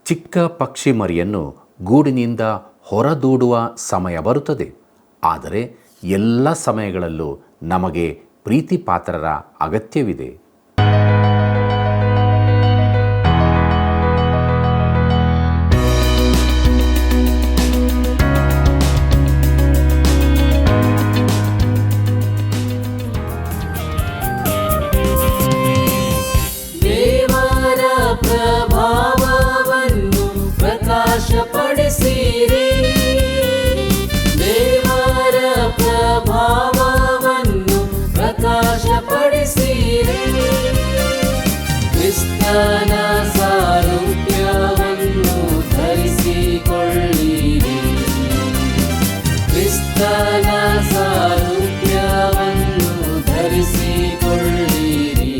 ಚಿಕ್ಕ ಪಕ್ಷಿ ಮರಿಯನ್ನು ಗೂಡಿನಿಂದ ಹೊರದೂಡುವ ಸಮಯ ಬರುತ್ತದೆ. ಆದರೆ ಎಲ್ಲ ಸಮಯಗಳಲ್ಲೂ ನಮಗೆ ಪ್ರೀತಿ ಪಾತ್ರರ ಅಗತ್ಯವಿದೆ. ಕ್ರಿಸ್ತನ ಸಾರೂಪ್ಯವನ್ನು ಧರಿಸಿಕೊಳ್ಳಿರಿ. ಕ್ರಿಸ್ತನ ಸಾರೂಪ್ಯವನ್ನು ಧರಿಸಿಕೊಳ್ಳಿರಿ.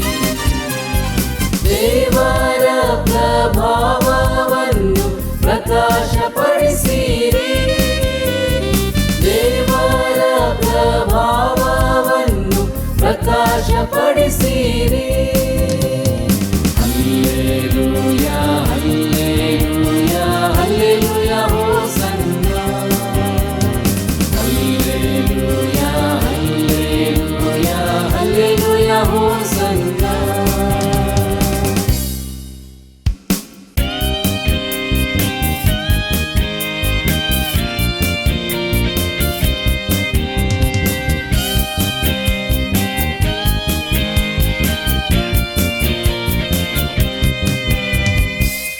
ದೇವರ ಪ್ರಭಾವವನ್ನು ಪ್ರಕಾಶಪಡಿಸಿರಿ. ದೇವರ ಪ್ರಭಾವವನ್ನು ಪ್ರಕಾಶಪಡಿಸಿರಿ. Hallelujah, hallelujah, hallelujah, hosanna. Hallelujah, hallelujah, hallelujah, hosanna.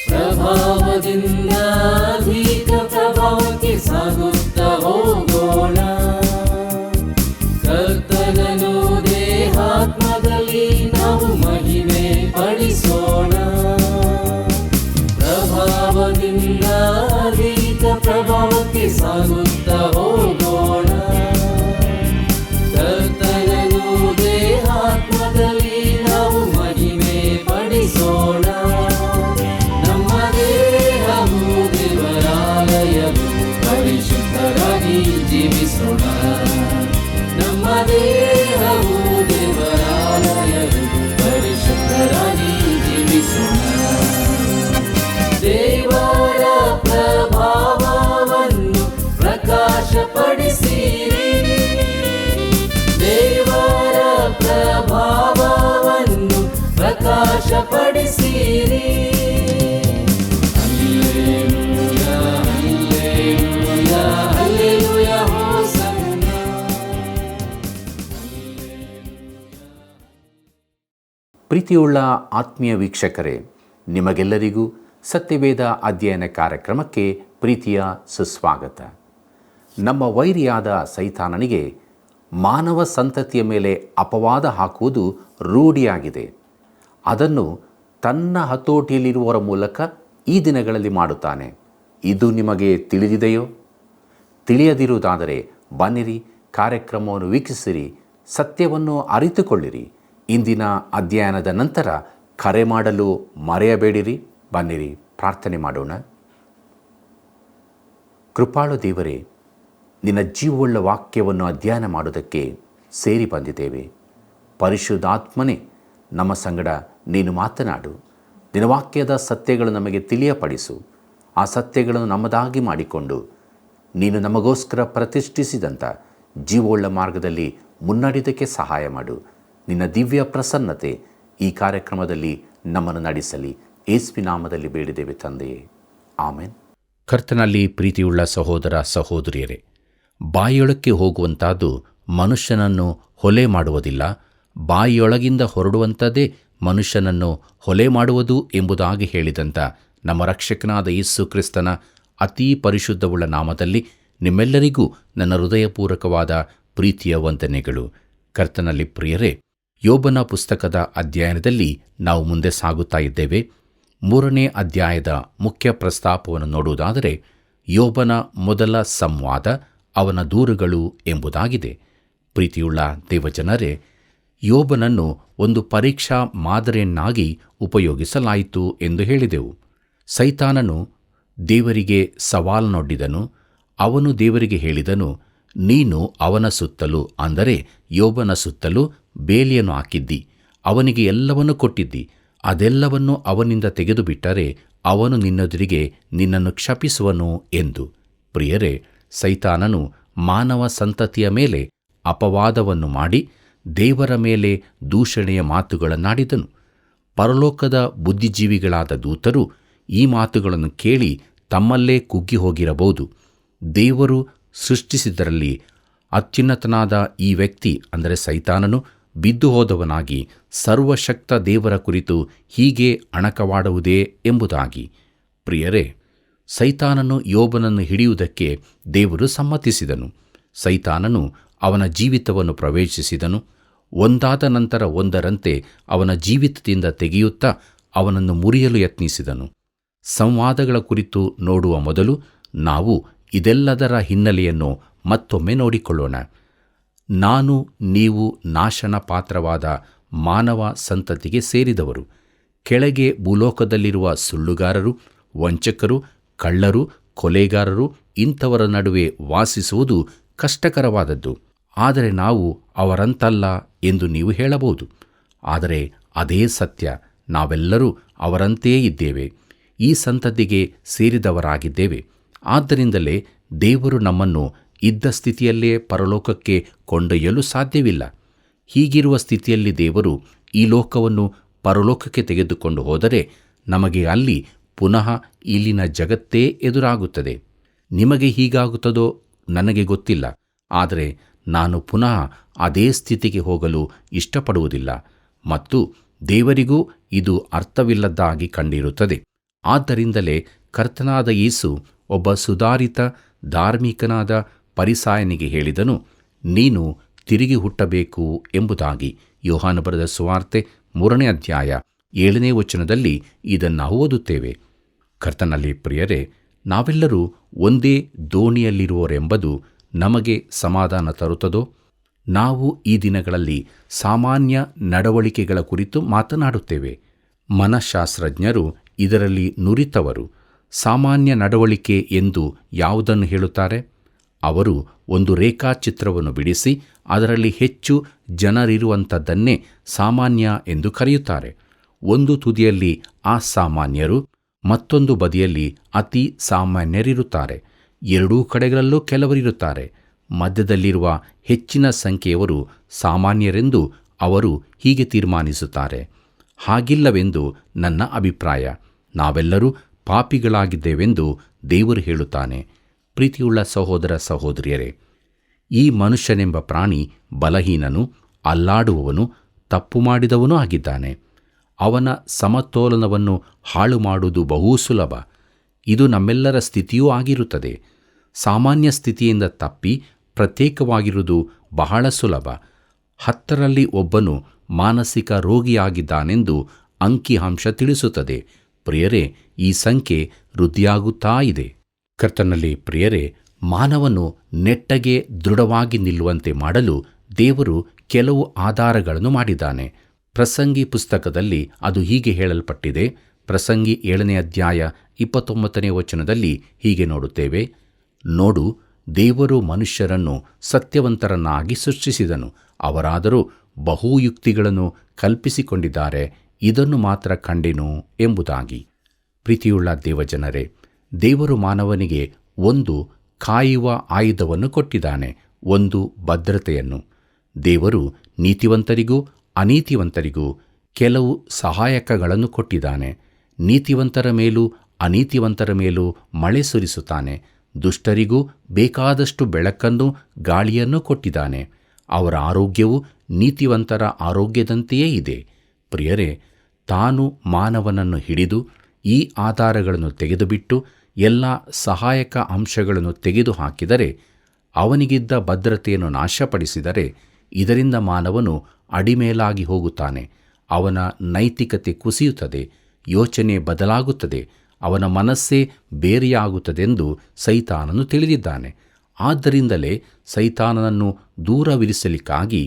ಪ್ರಭಾವದಿಂದ ಅಧಿಕ ಪ್ರಭಾವಕ್ಕೆ ಸಾಗುತ್ತಾ ಹೋಗೋಣ. ಕರ್ತನನು ದೇಹಾತ್ಮದಲ್ಲಿ ನಾವು ಮಹಿಮೆ ಪಡಿಸೋಣ. ಪ್ರಭಾವದಿಂದ ಅಧಿಕ ಪ್ರಭಾವಕ್ಕೆ ಸಾಗುತ್ತಾ ಹೋಗೋಣ. ಕರ್ತನನು ದೇಹಾತ್ಮದಲ್ಲಿ ನಾವು ಮಹಿಮೆ ಪಡಿಸೋಣ. ಪರಿಶುದ್ಧರಾಗಿ ಜೀವಿಸೋಣ. ನಮ್ಮ ದೇಹವು ದೇವರಾಲಯವು, ಪರಿಶುದ್ಧರಾಗಿ ಜೀವಿಸೋಣ. ದೇವರ ಪ್ರಭಾವವನ್ನು ಪ್ರಕಾಶಪಡಿಸಿರಿ. ದೇವರ ಪ್ರಭಾವವನ್ನು ಪ್ರಕಾಶಪಡಿಸಿರಿ. ಪ್ರೀತಿಯುಳ್ಳ ಆತ್ಮೀಯ ವೀಕ್ಷಕರೇ, ನಿಮಗೆಲ್ಲರಿಗೂ ಸತ್ಯವೇದ ಅಧ್ಯಯನ ಕಾರ್ಯಕ್ರಮಕ್ಕೆ ಪ್ರೀತಿಯ ಸುಸ್ವಾಗತ. ನಮ್ಮ ವೈರಿಯಾದ ಸೈತಾನನಿಗೆ ಮಾನವ ಸಂತತಿಯ ಮೇಲೆ ಅಪವಾದ ಹಾಕುವುದು ರೂಢಿಯಾಗಿದೆ. ಅದನ್ನು ತನ್ನ ಹತೋಟಿಯಲ್ಲಿರುವವರ ಮೂಲಕ ಈ ದಿನಗಳಲ್ಲಿ ಮಾಡುತ್ತಾನೆ. ಇದು ನಿಮಗೆ ತಿಳಿದಿದೆಯೋ? ತಿಳಿಯದಿರುವುದಾದರೆ ಬನ್ನಿರಿ, ಕಾರ್ಯಕ್ರಮವನ್ನು ವೀಕ್ಷಿಸಿರಿ, ಸತ್ಯವನ್ನು ಅರಿತುಕೊಳ್ಳಿರಿ. ಇಂದಿನ ಅಧ್ಯಯನದ ನಂತರ ಕರೆ ಮಾಡಲು ಮರೆಯಬೇಡಿರಿ. ಬನ್ನಿರಿ, ಪ್ರಾರ್ಥನೆ ಮಾಡೋಣ. ಕೃಪಾಳು ದೇವರೇ, ನಿನ್ನ ಜೀವವುಳ್ಳ ವಾಕ್ಯವನ್ನು ಅಧ್ಯಯನ ಮಾಡುವುದಕ್ಕೆ ಸೇರಿ ಬಂದಿದ್ದೇವೆ. ಪರಿಶುದ್ಧಾತ್ಮನೇ, ನಮ್ಮ ಸಂಗಡ ನೀನು ಮಾತನಾಡು. ನಿನ್ನ ವಾಕ್ಯದ ಸತ್ಯಗಳು ನಮಗೆ ತಿಳಿಯಪಡಿಸು. ಆ ಸತ್ಯಗಳನ್ನು ನಮ್ಮದಾಗಿ ಮಾಡಿಕೊಂಡು ನೀನು ನಮಗೋಸ್ಕರ ಪ್ರತಿಷ್ಠಿಸಿದಂಥ ಜೀವವುಳ್ಳ ಮಾರ್ಗದಲ್ಲಿ ಮುನ್ನಡೆಯೋದಕ್ಕೆ ಸಹಾಯ ಮಾಡು. ನಿನ್ನ ದಿವ್ಯ ಪ್ರಸನ್ನತೆ ಈ ಕಾರ್ಯಕ್ರಮದಲ್ಲಿ ನಮ್ಮನ್ನು ನಡೆಸಲಿ. ಯೇಸುವಿನ ನಾಮದಲ್ಲಿ ಬೇಡಿದ್ದೇವೆ ತಂದೆಯೇ, ಆಮೆನ್. ಕರ್ತನಲ್ಲಿ ಪ್ರೀತಿಯುಳ್ಳ ಸಹೋದರ ಸಹೋದರಿಯರೇ, ಬಾಯಿಯೊಳಕ್ಕೆ ಹೋಗುವಂಥದ್ದು ಮನುಷ್ಯನನ್ನು ಹೊಲೆ ಮಾಡುವುದಿಲ್ಲ, ಬಾಯಿಯೊಳಗಿಂದ ಹೊರಡುವಂಥದ್ದೇ ಮನುಷ್ಯನನ್ನು ಹೊಲೆ ಮಾಡುವುದು ಎಂಬುದಾಗಿ ಹೇಳಿದಂಥ ನಮ್ಮ ರಕ್ಷಕನಾದ ಯೇಸು ಕ್ರಿಸ್ತನ ಅತೀ ಪರಿಶುದ್ಧವುಳ್ಳ ನಾಮದಲ್ಲಿ ನಿಮ್ಮೆಲ್ಲರಿಗೂ ನನ್ನ ಹೃದಯಪೂರ್ವಕವಾದ ಪ್ರೀತಿಯ ವಂದನೆಗಳು. ಕರ್ತನಲ್ಲಿ ಪ್ರಿಯರೇ, ಯೋಬನ ಪುಸ್ತಕದ ಅಧ್ಯಯನದಲ್ಲಿ ನಾವು ಮುಂದೆ ಸಾಗುತ್ತಾ ಇದ್ದೇವೆ. 3ನೇ ಅಧ್ಯಾಯದ ಮುಖ್ಯ ಪ್ರಸ್ತಾಪವನ್ನು ನೋಡುವುದಾದರೆ, ಯೋಬನ ಮೊದಲ ಸಂವಾದ, ಅವನ ದೂರುಗಳು ಎಂಬುದಾಗಿದೆ. ಪ್ರೀತಿಯುಳ್ಳ ದೇವಜನರೇ, ಯೋಬನನ್ನು ಒಂದು ಪರೀಕ್ಷಾ ಮಾದರಿಯನ್ನಾಗಿ ಉಪಯೋಗಿಸಲಾಯಿತು ಎಂದು ಹೇಳಿದೆವು. ಸೈತಾನನು ದೇವರಿಗೆ ಸವಾಲನ್ನೊಡ್ಡಿದನು. ಅವನು ದೇವರಿಗೆ ಹೇಳಿದನು, ನೀನು ಅವನ ಸುತ್ತಲೂ, ಅಂದರೆ ಯೋಬನ ಸುತ್ತಲೂ ಬೇಲಿಯನ್ನು ಹಾಕಿದ್ದಿ, ಅವನಿಗೆ ಎಲ್ಲವನ್ನೂ ಕೊಟ್ಟಿದ್ದಿ. ಅದೆಲ್ಲವನ್ನು ಅವನಿಂದ ತೆಗೆದುಬಿಟ್ಟರೆ ಅವನು ನಿನ್ನೆದುರಿಗೆ ನಿನ್ನನ್ನು ಕ್ಷಪಿಸುವನು ಎಂದು. ಪ್ರಿಯರೇ, ಸೈತಾನನು ಮಾನವ ಸಂತತಿಯ ಮೇಲೆ ಅಪವಾದವನ್ನು ಮಾಡಿ ದೇವರ ಮೇಲೆ ದೂಷಣೆಯ ಮಾತುಗಳನ್ನಾಡಿದನು. ಪರಲೋಕದ ಬುದ್ಧಿಜೀವಿಗಳಾದ ದೂತರು ಈ ಮಾತುಗಳನ್ನು ಕೇಳಿ ತಮ್ಮಲ್ಲೇ ಕುಗ್ಗಿ ಹೋಗಿರಬಹುದು. ದೇವರು ಸೃಷ್ಟಿಸಿದರಲ್ಲಿ ಅತ್ಯುನ್ನತನಾದ ಈ ವ್ಯಕ್ತಿ ಅಂದರೆ ಸೈತಾನನು ಬಿದ್ದು ಹೋದವನಾಗಿ ಸರ್ವಶಕ್ತ ದೇವರ ಕುರಿತು ಹೀಗೆ ಅಣಕವಾಡುವುದೇ ಎಂಬುದಾಗಿ. ಪ್ರಿಯರೇ, ಸೈತಾನನು ಯೋಬನನ್ನು ಹಿಡಿಯುವುದಕ್ಕೆ ದೇವರು ಸಮ್ಮತಿಸಿದನು. ಸೈತಾನನು ಅವನ ಜೀವಿತವನ್ನು ಪ್ರವೇಶಿಸಿದನು. ಒಂದಾದ ನಂತರ ಒಂದರಂತೆ ಅವನ ಜೀವಿತದಿಂದ ತೆಗೆಯುತ್ತಾ ಅವನನ್ನು ಮುರಿಯಲು ಯತ್ನಿಸಿದನು. ಸಂವಾದಗಳ ಕುರಿತು ನೋಡುವ ಮೊದಲು ನಾವು ಇದೆಲ್ಲದರ ಹಿನ್ನೆಲೆಯನ್ನು ಮತ್ತೊಮ್ಮೆ ನೋಡಿಕೊಳ್ಳೋಣ. ನಾನು ನೀವು ನಾಶನ ಪಾತ್ರವಾದ ಮಾನವ ಸಂತತಿಗೆ ಸೇರಿದವರು. ಕೆಳಗೆ ಭೂಲೋಕದಲ್ಲಿರುವ ಸುಳ್ಳುಗಾರರು, ವಂಚಕರು, ಕಳ್ಳರು, ಕೊಲೆಗಾರರು ಇಂಥವರ ನಡುವೆ ವಾಸಿಸುವುದು ಕಷ್ಟಕರವಾದದ್ದು. ಆದರೆ ನಾವು ಅವರಂತಲ್ಲ ಎಂದು ನೀವು ಹೇಳಬಹುದು. ಆದರೆ ಅದೇ ಸತ್ಯ. ನಾವೆಲ್ಲರೂ ಅವರಂತೆಯೇ ಇದ್ದೇವೆ. ಈ ಸಂತತಿಗೆ ಸೇರಿದವರಾಗಿದ್ದೇವೆ. ಆದ್ದರಿಂದಲೇ ದೇವರು ನಮ್ಮನ್ನು ಇದ್ದ ಸ್ಥಿತಿಯಲ್ಲೇ ಪರಲೋಕಕ್ಕೆ ಕೊಂಡೊಯ್ಯಲು ಸಾಧ್ಯವಿಲ್ಲ. ಹೀಗಿರುವ ಸ್ಥಿತಿಯಲ್ಲಿ ದೇವರು ಈ ಲೋಕವನ್ನು ಪರಲೋಕಕ್ಕೆ ತೆಗೆದುಕೊಂಡು ಹೋದರೆ ನಮಗೆ ಅಲ್ಲಿ ಪುನಃ ಇಲ್ಲಿನ ಜಗತ್ತೇ ಎದುರಾಗುತ್ತದೆ. ನಿಮಗೆ ಹೀಗಾಗುತ್ತದೋ ನನಗೆ ಗೊತ್ತಿಲ್ಲ. ಆದರೆ ನಾನು ಪುನಃ ಅದೇ ಸ್ಥಿತಿಗೆ ಹೋಗಲು ಇಷ್ಟಪಡುವುದಿಲ್ಲ ಮತ್ತು ದೇವರಿಗೂ ಇದು ಅರ್ಥವಿಲ್ಲದ್ದಾಗಿ ಕಂಡಿರುತ್ತದೆ. ಆದ್ದರಿಂದಲೇ ಕರ್ತನಾದ ಯೇಸು ಒಬ್ಬ ಸುಧಾರಿತ ಧಾರ್ಮಿಕನಾದ ಫರಿಸಾಯನಿಗೆ ಹೇಳಿದನು, ನೀನು ತಿರುಗಿ ಹುಟ್ಟಬೇಕು ಎಂಬುದಾಗಿ. ಯೋಹಾನ ಬರೆದ ಸುವಾರ್ತೆ 3ನೇ ಅಧ್ಯಾಯ 7ನೇ ವಚನದಲ್ಲಿ ಇದನ್ನು ನಾವು ಓದುತ್ತೇವೆ. ಕರ್ತನಲ್ಲಿ ಪ್ರಿಯರೇ, ನಾವೆಲ್ಲರೂ ಒಂದೇ ದೋಣಿಯಲ್ಲಿರುವರೆಂಬುದು ನಮಗೆ ಸಮಾಧಾನ ತರುತ್ತದೋ? ನಾವು ಈ ದಿನಗಳಲ್ಲಿ ಸಾಮಾನ್ಯ ನಡವಳಿಕೆಗಳ ಕುರಿತು ಮಾತನಾಡುತ್ತೇವೆ. ಮನಃಶಾಸ್ತ್ರಜ್ಞರು ಇದರಲ್ಲಿ ನುರಿತವರು. ಸಾಮಾನ್ಯ ನಡವಳಿಕೆ ಎಂದು ಯಾವುದನ್ನು ಹೇಳುತ್ತಾರೆ? ಅವರು ಒಂದು ರೇಖಾಚಿತ್ರವನ್ನು ಬಿಡಿಸಿ ಅದರಲ್ಲಿ ಹೆಚ್ಚು ಜನರಿರುವಂಥದ್ದನ್ನೇ ಸಾಮಾನ್ಯ ಎಂದು ಕರೆಯುತ್ತಾರೆ. ಒಂದು ತುದಿಯಲ್ಲಿ ಅಸಾಮಾನ್ಯರು, ಮತ್ತೊಂದು ಬದಿಯಲ್ಲಿ ಅತಿ ಸಾಮಾನ್ಯರಿರುತ್ತಾರೆ. ಎರಡೂ ಕಡೆಗಳಲ್ಲೂ ಕೆಲವರಿರುತ್ತಾರೆ. ಮಧ್ಯದಲ್ಲಿರುವ ಹೆಚ್ಚಿನ ಸಂಖ್ಯೆಯವರು ಸಾಮಾನ್ಯರೆಂದು ಅವರು ಹೀಗೆ ತೀರ್ಮಾನಿಸುತ್ತಾರೆ. ಹಾಗಿಲ್ಲವೆಂದು ನನ್ನ ಅಭಿಪ್ರಾಯ. ನಾವೆಲ್ಲರೂ ಪಾಪಿಗಳಾಗಿದ್ದೇವೆಂದು ದೇವರು ಹೇಳುತ್ತಾನೆ. ಪ್ರೀತಿಯುಳ್ಳ ಸಹೋದರ ಸಹೋದರಿಯರೇ, ಈ ಮನುಷ್ಯನೆಂಬ ಪ್ರಾಣಿ ಬಲಹೀನನು, ಅಲ್ಲಾಡುವವನು, ತಪ್ಪು ಮಾಡಿದವನೂ ಆಗಿದ್ದಾನೆ. ಅವನ ಸಮತೋಲನವನ್ನು ಹಾಳು ಮಾಡುವುದು ಬಹು ಸುಲಭ. ಇದು ನಮ್ಮೆಲ್ಲರ ಸ್ಥಿತಿಯೂ ಆಗಿರುತ್ತದೆ. ಸಾಮಾನ್ಯ ಸ್ಥಿತಿಯಿಂದ ತಪ್ಪಿ ಪ್ರತ್ಯೇಕವಾಗಿರುವುದು ಬಹಳ ಸುಲಭ. 10ರಲ್ಲಿ ಒಬ್ಬನು ಮಾನಸಿಕ ರೋಗಿಯಾಗಿದ್ದಾನೆಂದು ಅಂಕಿಅಂಶ ತಿಳಿಸುತ್ತದೆ. ಪ್ರಿಯರೇ, ಈ ಸಂಖ್ಯೆ ವೃದ್ಧಿಯಾಗುತ್ತಾ ಇದೆ. ಕರ್ತನಲ್ಲಿ ಪ್ರಿಯರೇ, ಮಾನವನು ನೆಟ್ಟಗೆ ದೃಢವಾಗಿ ನಿಲ್ಲುವಂತೆ ಮಾಡಲು ದೇವರು ಕೆಲವು ಆಧಾರಗಳನ್ನು ಮಾಡಿದ್ದಾನೆ. ಪ್ರಸಂಗಿ ಪುಸ್ತಕದಲ್ಲಿ ಅದು ಹೀಗೆ ಹೇಳಲ್ಪಟ್ಟಿದೆ. ಪ್ರಸಂಗಿ 7ನೇ ಅಧ್ಯಾಯ 29ನೇ ವಚನದಲ್ಲಿ ಹೀಗೆ ನೋಡುತ್ತೇವೆ, ನೋಡು, ದೇವರು ಮನುಷ್ಯರನ್ನು ಸತ್ಯವಂತರನ್ನಾಗಿ ಸೃಷ್ಟಿಸಿದನು. ಅವರಾದರೂ ಬಹು ಯುಕ್ತಿಗಳನ್ನು ಕಲ್ಪಿಸಿಕೊಂಡಿದ್ದಾರೆ. ಇದನ್ನು ಮಾತ್ರ ಕಂಡೆನು ಎಂಬುದಾಗಿ. ಪ್ರೀತಿಯುಳ್ಳ ದೇವಜನರೇ, ದೇವರು ಮಾನವನಿಗೆ ಒಂದು ಕಾಯುವ ಆಯುಧವನ್ನು ಕೊಟ್ಟಿದ್ದಾನೆ, ಒಂದು ಭದ್ರತೆಯನ್ನು. ದೇವರು ನೀತಿವಂತರಿಗೂ ಅನೀತಿವಂತರಿಗೂ ಕೆಲವು ಸಹಾಯಕಗಳನ್ನು ಕೊಟ್ಟಿದ್ದಾನೆ. ನೀತಿವಂತರ ಮೇಲೂ ಅನೀತಿವಂತರ ಮೇಲೂ ಮಳೆ ಸುರಿಸುತ್ತಾನೆ. ದುಷ್ಟರಿಗೂ ಬೇಕಾದಷ್ಟು ಬೆಳಕನ್ನು ಗಾಳಿಯನ್ನು ಕೊಟ್ಟಿದ್ದಾನೆ. ಅವರ ಆರೋಗ್ಯವು ನೀತಿವಂತರ ಆರೋಗ್ಯದಂತೆಯೇ ಇದೆ. ಪ್ರಿಯರೇ, ತಾನು ಮಾನವನನ್ನು ಹಿಡಿದು ಈ ಆಧಾರಗಳನ್ನು ತೆಗೆದುಬಿಟ್ಟು ಎಲ್ಲ ಸಹಾಯಕ ಅಂಶಗಳನ್ನು ತೆಗೆದುಹಾಕಿದರೆ, ಅವನಿಗಿದ್ದ ಭದ್ರತೆಯನ್ನು ನಾಶಪಡಿಸಿದರೆ, ಇದರಿಂದ ಮಾನವನು ಅಡಿಮೇಲಾಗಿ ಹೋಗುತ್ತಾನೆ. ಅವನ ನೈತಿಕತೆ ಕುಸಿಯುತ್ತದೆ, ಯೋಚನೆ ಬದಲಾಗುತ್ತದೆ, ಅವನ ಮನಸ್ಸೇ ಬೇರೆಯಾಗುತ್ತದೆಂದು ಸೈತಾನನು ತಿಳಿದಿದ್ದಾನೆ. ಆದ್ದರಿಂದಲೇ ಸೈತಾನನನ್ನು ದೂರವಿರಿಸಲಿಕ್ಕಾಗಿ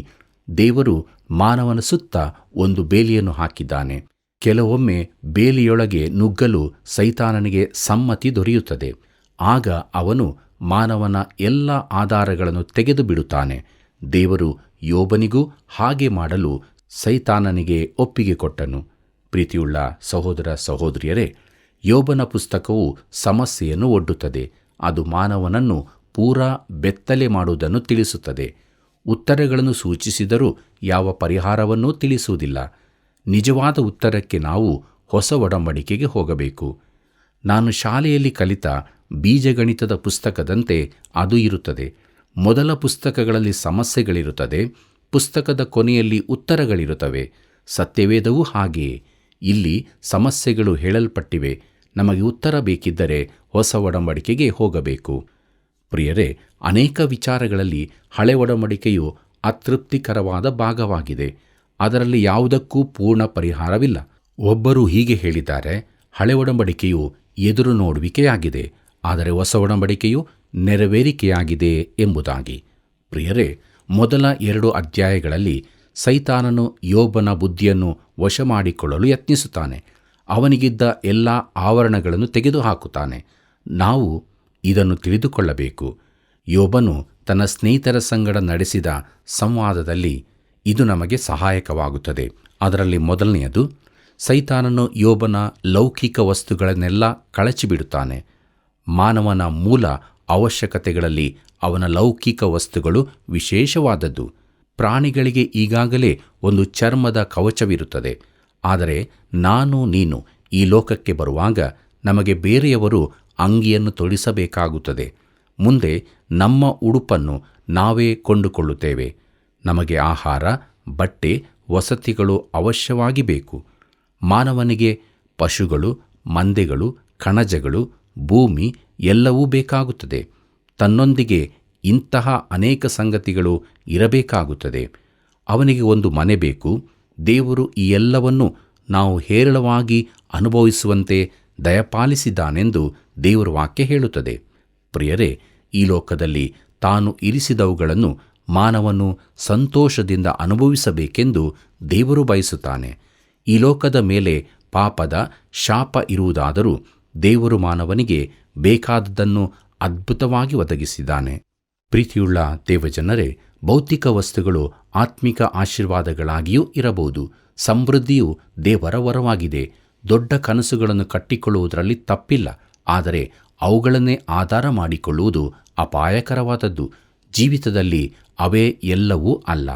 ದೇವರು ಮಾನವನ ಸುತ್ತ ಒಂದು ಬೇಲಿಯನ್ನು ಹಾಕಿದ್ದಾನೆ. ಕೆಲವೊಮ್ಮೆ ಬೇಲಿಯೊಳಗೆ ನುಗ್ಗಲು ಸೈತಾನನಿಗೆ ಸಮ್ಮತಿ ದೊರೆಯುತ್ತದೆ. ಆಗ ಅವನು ಮಾನವನ ಎಲ್ಲ ಆಧಾರಗಳನ್ನು ತೆಗೆದು ಬಿಡುತ್ತಾನೆ. ದೇವರು ಯೋಬನಿಗೂ ಹಾಗೆ ಮಾಡಲು ಸೈತಾನನಿಗೆ ಒಪ್ಪಿಗೆ ಕೊಟ್ಟನು. ಪ್ರೀತಿಯುಳ್ಳ ಸಹೋದರ ಸಹೋದರಿಯರೇ, ಯೋಬನ ಪುಸ್ತಕವು ಸಮಸ್ಯೆಯನ್ನು ಒಡ್ಡುತ್ತದೆ. ಅದು ಮಾನವನನ್ನು ಪೂರಾ ಬೆತ್ತಲೆ ಮಾಡುವುದನ್ನು ತಿಳಿಸುತ್ತದೆ. ಉತ್ತರಗಳನ್ನು ಸೂಚಿಸಿದರೂ ಯಾವ ಪರಿಹಾರವನ್ನೂ ತಿಳಿಸುವುದಿಲ್ಲ. ನಿಜವಾದ ಉತ್ತರಕ್ಕೆ ನಾವು ಹೊಸ ಒಡಂಬಡಿಕೆಗೆ ಹೋಗಬೇಕು. ನಾನು ಶಾಲೆಯಲ್ಲಿ ಕಲಿತ ಬೀಜಗಣಿತದ ಪುಸ್ತಕದಂತೆ ಅದು ಇರುತ್ತದೆ. ಮೊದಲ ಪುಸ್ತಕಗಳಲ್ಲಿ ಸಮಸ್ಯೆಗಳಿರುತ್ತದೆ, ಪುಸ್ತಕದ ಕೊನೆಯಲ್ಲಿ ಉತ್ತರಗಳಿರುತ್ತವೆ. ಸತ್ಯವೇದವೂ ಹಾಗೆಯೇ. ಇಲ್ಲಿ ಸಮಸ್ಯೆಗಳು ಹೇಳಲ್ಪಟ್ಟಿವೆ. ನಮಗೆ ಉತ್ತರ ಬೇಕಿದ್ದರೆ ಹೊಸ ಒಡಂಬಡಿಕೆಗೆ ಹೋಗಬೇಕು. ಪ್ರಿಯರೇ, ಅನೇಕ ವಿಚಾರಗಳಲ್ಲಿ ಹಳೆ ಒಡಂಬಡಿಕೆಯು ಅತೃಪ್ತಿಕರವಾದ ಭಾಗವಾಗಿದೆ. ಅದರಲ್ಲಿ ಯಾವುದಕ್ಕೂ ಪೂರ್ಣ ಪರಿಹಾರವಿಲ್ಲ. ಒಬ್ಬರು ಹೀಗೆ ಹೇಳಿದ್ದಾರೆ, ಹಳೆ ಒಡಂಬಡಿಕೆಯು ಎದುರು ನೋಡುವಿಕೆಯಾಗಿದೆ, ಆದರೆ ಹೊಸ ಒಡಂಬಡಿಕೆಯು ನೆರವೇರಿಕೆಯಾಗಿದೆ ಎಂಬುದಾಗಿ. ಪ್ರಿಯರೇ, ಮೊದಲ 2 ಅಧ್ಯಾಯಗಳಲ್ಲಿ ಸೈತಾನನು ಯೋಬನ ಬುದ್ಧಿಯನ್ನು ವಶ ಮಾಡಿಕೊಳ್ಳಲು ಯತ್ನಿಸುತ್ತಾನೆ. ಅವನಿಗಿದ್ದ ಎಲ್ಲ ಆವರಣಗಳನ್ನು ತೆಗೆದುಹಾಕುತ್ತಾನೆ. ನಾವು ಇದನ್ನು ತಿಳಿದುಕೊಳ್ಳಬೇಕು. ಯೋಬನು ತನ್ನ ಸ್ನೇಹಿತರ ಸಂಗಡ ನಡೆಸಿದ ಸಂವಾದದಲ್ಲಿ ಇದು ನಮಗೆ ಸಹಾಯಕವಾಗುತ್ತದೆ. ಅದರಲ್ಲಿ ಮೊದಲನೆಯದು, ಸೈತಾನನು ಯೋಬನ ಲೌಕಿಕ ವಸ್ತುಗಳನ್ನೆಲ್ಲ ಕಳಚಿಬಿಡುತ್ತಾನೆ. ಮಾನವನ ಮೂಲ ಅವಶ್ಯಕತೆಗಳಲ್ಲಿ ಅವನ ಲೌಕಿಕ ವಸ್ತುಗಳು ವಿಶೇಷವಾದದ್ದು. ಪ್ರಾಣಿಗಳಿಗೆ ಈಗಾಗಲೇ ಒಂದು ಚರ್ಮದ ಕವಚವಿರುತ್ತದೆ. ಆದರೆ ನೀನು ಈ ಲೋಕಕ್ಕೆ ಬರುವಾಗ ನಮಗೆ ಬೇರೆಯವರು ಅಂಗಿಯನ್ನು ತೊಡಿಸಬೇಕಾಗುತ್ತದೆ. ಮುಂದೆ ನಮ್ಮ ಉಡುಪನ್ನು ನಾವೇ ಕೊಂಡುಕೊಳ್ಳುತ್ತೇವೆ. ನಮಗೆ ಆಹಾರ, ಬಟ್ಟೆ, ವಸತಿಗಳು ಅವಶ್ಯವಾಗಿ ಬೇಕು. ಮಾನವನಿಗೆ ಪಶುಗಳು, ಮಂದೆಗಳು, ಕಣಜಗಳು, ಭೂಮಿ ಎಲ್ಲವೂ ಬೇಕಾಗುತ್ತದೆ. ತನ್ನೊಂದಿಗೆ ಇಂತಹ ಅನೇಕ ಸಂಗತಿಗಳು ಇರಬೇಕಾಗುತ್ತದೆ. ಅವನಿಗೆ ಒಂದು ಮನೆ ಬೇಕು. ದೇವರು ಈ ಎಲ್ಲವನ್ನು ನಾವು ಹೇರಳವಾಗಿ ಅನುಭವಿಸುವಂತೆ ದಯಪಾಲಿಸಿದ್ದಾನೆಂದು ದೇವರ ವಾಕ್ಯ ಹೇಳುತ್ತದೆ. ಪ್ರಿಯರೇ, ಈ ಲೋಕದಲ್ಲಿ ತಾನು ಇರಿಸಿದವುಗಳನ್ನು ಮಾನವನು ಸಂತೋಷದಿಂದ ಅನುಭವಿಸಬೇಕೆಂದು ದೇವರು ಬಯಸುತ್ತಾನೆ. ಈ ಲೋಕದ ಮೇಲೆ ಪಾಪದ ಶಾಪ ಇರುವುದಾದರೂ ದೇವರು ಮಾನವನಿಗೆ ಬೇಕಾದದ್ದನ್ನು ಅದ್ಭುತವಾಗಿ ಒದಗಿಸಿದ್ದಾನೆ. ಪ್ರೀತಿಯುಳ್ಳ ದೇವಜನರೇ, ಭೌತಿಕ ವಸ್ತುಗಳು ಆತ್ಮಿಕ ಆಶೀರ್ವಾದಗಳಾಗಿಯೂ ಇರಬಹುದು. ಸಮೃದ್ಧಿಯು ದೇವರ ವರವಾಗಿದೆ. ದೊಡ್ಡ ಕನಸುಗಳನ್ನು ಕಟ್ಟಿಕೊಳ್ಳುವುದರಲ್ಲಿ ತಪ್ಪಿಲ್ಲ. ಆದರೆ ಅವುಗಳನ್ನೇ ಆಧಾರ ಮಾಡಿಕೊಳ್ಳುವುದು ಅಪಾಯಕರವಾದದ್ದು. ಜೀವಿತದಲ್ಲಿ ಅವೇ ಎಲ್ಲವೂ ಅಲ್ಲ.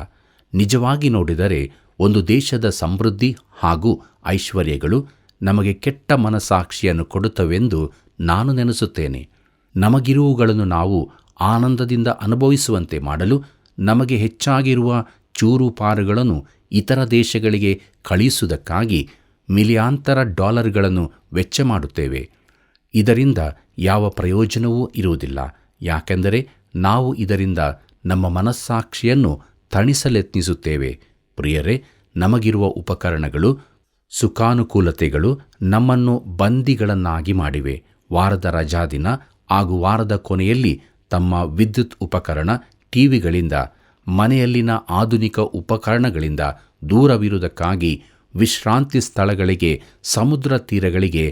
ನಿಜವಾಗಿ ನೋಡಿದರೆ ಒಂದು ದೇಶದ ಸಮೃದ್ಧಿ ಹಾಗೂ ಐಶ್ವರ್ಯಗಳು ನಮಗೆ ಕೆಟ್ಟ ಮನಸ್ಸಾಕ್ಷಿಯನ್ನು ಕೊಡುತ್ತವೆಂದು ನಾನು ನೆನೆಸುತ್ತೇನೆ. ನಮಗಿರುವುಗಳನ್ನು ನಾವು ಆನಂದದಿಂದ ಅನುಭವಿಸುವಂತೆ ಮಾಡಲು ನಮಗೆ ಹೆಚ್ಚಾಗಿರುವ ಚೂರುಪಾರುಗಳನ್ನು ಇತರ ದೇಶಗಳಿಗೆ ಕಳುಹಿಸುವುದಕ್ಕಾಗಿ ಮಿಲಿಯಾಂತರ ಡಾಲರ್ಗಳನ್ನು ವೆಚ್ಚ ಮಾಡುತ್ತೇವೆ. ಇದರಿಂದ ಯಾವ ಪ್ರಯೋಜನವೂ ಇರುವುದಿಲ್ಲ. ಯಾಕೆಂದರೆ ನಾವು ಇದರಿಂದ ನಮ್ಮ ಮನಸ್ಸಾಕ್ಷಿಯನ್ನು ತಣಿಸಲೆತ್ನಿಸುತ್ತೇವೆ. ಪ್ರಿಯರೇ, ನಮಗಿರುವ ಉಪಕರಣಗಳು, ಸುಖಾನುಕೂಲತೆಗಳು ನಮ್ಮನ್ನು ಬಂದಿಗಳನ್ನಾಗಿ ಮಾಡಿವೆ. ವಾರದ ರಜಾದಿನ ಹಾಗೂ ವಾರದ ಕೊನೆಯಲ್ಲಿ ತಮ್ಮ ವಿದ್ಯುತ್ ಉಪಕರಣ, ಟಿವಿಗಳಿಂದ, ಮನೆಯಲ್ಲಿನ ಆಧುನಿಕ ಉಪಕರಣಗಳಿಂದ ದೂರವಿರುವುದಕ್ಕಾಗಿ ವಿಶ್ರಾಂತಿ ಸ್ಥಳಗಳಿಗೆ, ಸಮುದ್ರ ತೀರಗಳಿಗೆ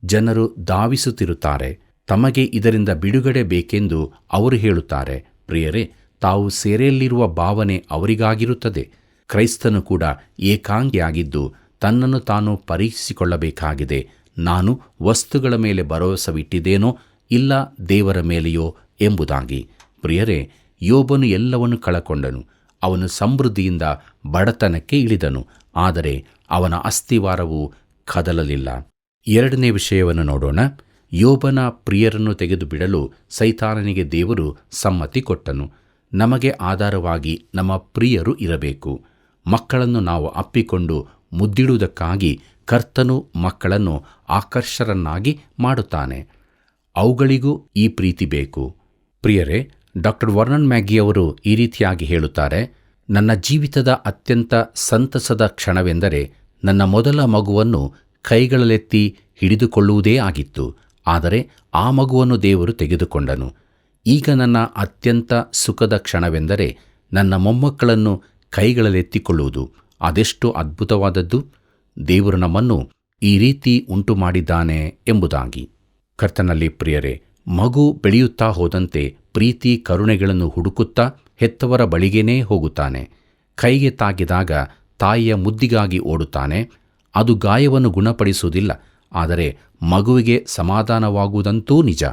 ಜನರು ಧಾವಿಸುತ್ತಿರುತ್ತಾರೆ. ತಮಗೆ ಇದರಿಂದ ಬಿಡುಗಡೆ ಬೇಕೆಂದು ಅವರು ಹೇಳುತ್ತಾರೆ. ಪ್ರಿಯರೇ, ತಾವು ಸೆರೆಯಲ್ಲಿರುವ ಭಾವನೆ ಅವರಿಗಾಗಿರುತ್ತದೆ. ಕ್ರೈಸ್ತನು ಕೂಡ ಏಕಾಂಗಿಯಾಗಿದ್ದು ತನ್ನನ್ನು ತಾನು ಪರೀಕ್ಷಿಸಿಕೊಳ್ಳಬೇಕಾಗಿದೆ. ನಾನು ವಸ್ತುಗಳ ಮೇಲೆ ಭರವಸವಿಟ್ಟಿದ್ದೇನೋ ಇಲ್ಲ ದೇವರ ಮೇಲೆಯೋ ಎಂಬುದಾಗಿ. ಪ್ರಿಯರೇ, ಯೋಬನು ಎಲ್ಲವನ್ನು ಕಳಕೊಂಡನು. ಅವನು ಸಮೃದ್ಧಿಯಿಂದ ಬಡತನಕ್ಕೆ ಇಳಿದನು. ಆದರೆ ಅವನ ಅಸ್ಥಿವಾರವು ಕದಲಲಿಲ್ಲ. 2ನೇ ವಿಷಯವನ್ನು ನೋಡೋಣ. ಯೋಬನ ಪ್ರಿಯರನ್ನು ತೆಗೆದು ಬಿಡಲು ಸೈತಾನನಿಗೆ ದೇವರು ಸಮ್ಮತಿ ಕೊಟ್ಟನು. ನಮಗೆ ಆಧಾರವಾಗಿ ನಮ್ಮ ಪ್ರಿಯರು ಇರಬೇಕು. ಮಕ್ಕಳನ್ನು ನಾವು ಅಪ್ಪಿಕೊಂಡು ಮುದ್ದಿಡುವುದಕ್ಕಾಗಿ ಕರ್ತನು ಮಕ್ಕಳನ್ನು ಆಕರ್ಷರನ್ನಾಗಿ ಮಾಡುತ್ತಾನೆ. ಅವುಗಳಿಗೂ ಈ ಪ್ರೀತಿ ಬೇಕು. ಪ್ರಿಯರೇ, ಡಾಕ್ಟರ್ ವರ್ನನ್ ಮ್ಯಾಗಿಯವರು ಈ ರೀತಿಯಾಗಿ ಹೇಳುತ್ತಾರೆ, ನನ್ನ ಜೀವಿತದ ಅತ್ಯಂತ ಸಂತಸದ ಕ್ಷಣವೆಂದರೆ ನನ್ನ ಮೊದಲ ಮಗುವನ್ನು ಕೈಗಳಲ್ಲೆತ್ತಿ ಹಿಡಿದುಕೊಳ್ಳುವುದೇ ಆಗಿತ್ತು. ಆದರೆ ಆ ಮಗುವನ್ನು ದೇವರು ತೆಗೆದುಕೊಂಡನು. ಈಗ ನನ್ನ ಅತ್ಯಂತ ಸುಖದ ಕ್ಷಣವೆಂದರೆ ನನ್ನ ಮೊಮ್ಮಕ್ಕಳನ್ನು ಕೈಗಳಲ್ಲೆತ್ತಿಕೊಳ್ಳುವುದು. ಅದೆಷ್ಟು ಅದ್ಭುತವಾದದ್ದು! ದೇವರು ನಮ್ಮನ್ನು ಈ ರೀತಿ ಉಂಟು ಮಾಡಿದ್ದಾನೆ ಎಂಬುದಾಗಿ. ಕರ್ತನಲ್ಲಿ ಪ್ರಿಯರೇ, ಮಗು ಬೆಳೆಯುತ್ತಾ ಹೋದಂತೆ ಪ್ರೀತಿ ಕರುಣೆಗಳನ್ನು ಹುಡುಕುತ್ತಾ ಹೆತ್ತವರ ಬಳಿಗೇನೇ ಹೋಗುತ್ತಾನೆ. ಕೈಗೆ ತಾಗಿದಾಗ ತಾಯಿಯ ಮುದ್ದಿಗಾಗಿ ಓಡುತ್ತಾನೆ. ಅದು ಗಾಯವನ್ನು ಗುಣಪಡಿಸುವುದಿಲ್ಲ, ಆದರೆ ಮಗುವಿಗೆ ಸಮಾಧಾನವಾಗುವುದಂತೂ ನಿಜ.